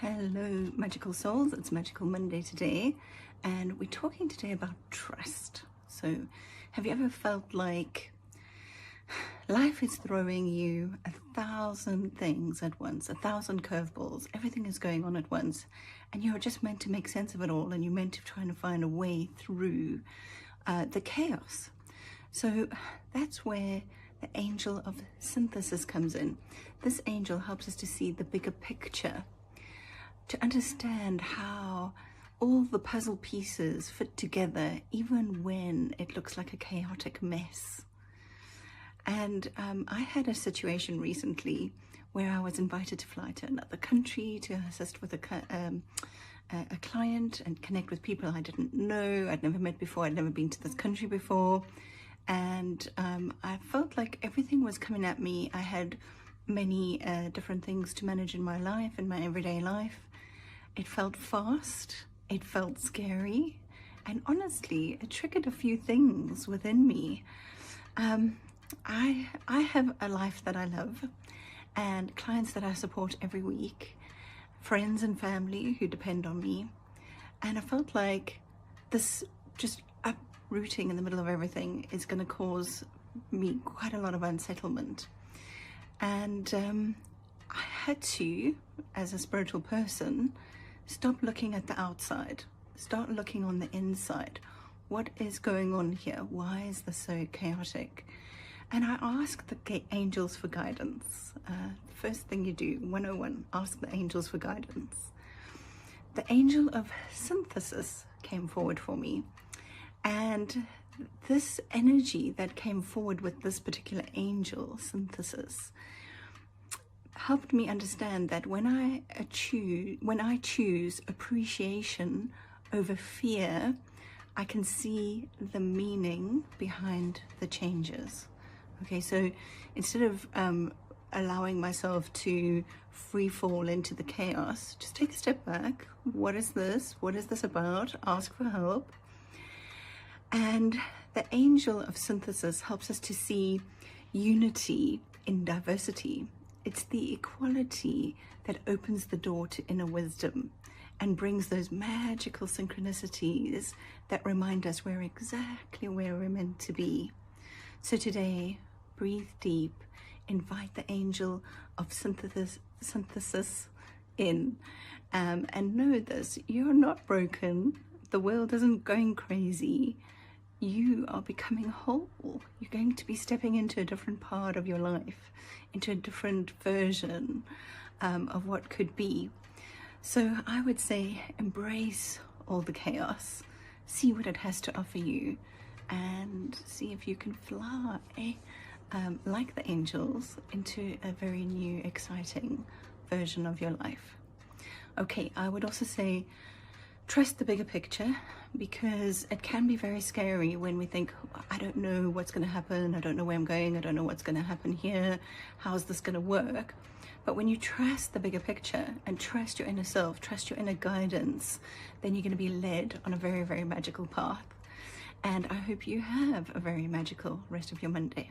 Hello, magical souls. It's Magical Monday today, and we're talking today about trust. So, have you ever felt like life is throwing you 1,000 things at once, 1,000 curveballs, everything is going on at once, and you're just meant to make sense of it all, and you're meant to try and find a way through the chaos? So, that's where the angel of synthesis comes in. This angel helps us to see the bigger picture, to understand how all the puzzle pieces fit together, even when it looks like a chaotic mess. And I had a situation recently where I was invited to fly to another country to assist with a client and connect with people I didn't know, I'd never met before, I'd never been to this country before. And I felt like everything was coming at me. I had many different things to manage in my life, in my everyday life. It felt fast, it felt scary, and honestly, it triggered a few things within me. I have a life that I love, and clients that I support every week, friends and family who depend on me, and I felt like this just uprooting in the middle of everything is going to cause me quite a lot of unsettlement. And I had to, as a spiritual person, stop looking at the outside, start looking on the inside. What is going on here? Why is this so chaotic? And I asked the angels for guidance. First thing you do, 101, ask the angels for guidance. The angel of synthesis came forward for me. And this energy that came forward with this particular angel, synthesis, helped me understand that when I choose appreciation over fear, I can see the meaning behind the changes. Okay, so instead of allowing myself to free fall into the chaos, just take a step back. What is this? What is this about? Ask for help. And the angel of synthesis helps us to see unity in diversity. It's the equality that opens the door to inner wisdom and brings those magical synchronicities that remind us we're exactly where we're meant to be. So today, breathe deep, invite the angel of synthesis in, and know this: you're not broken. The world isn't going crazy. You are becoming whole. You're going to be stepping into a different part of your life, into a different version of what could be. So I would say embrace all the chaos, see what it has to offer you, and see if you can fly like the angels into a very new, exciting version of your life. Okay, I would also say trust the bigger picture, because it can be very scary when we think, I don't know what's going to happen, I don't know where I'm going, I don't know what's going to happen here, how's this going to work? But when you trust the bigger picture and trust your inner self, trust your inner guidance, then you're going to be led on a very, very magical path. And I hope you have a very magical rest of your Monday.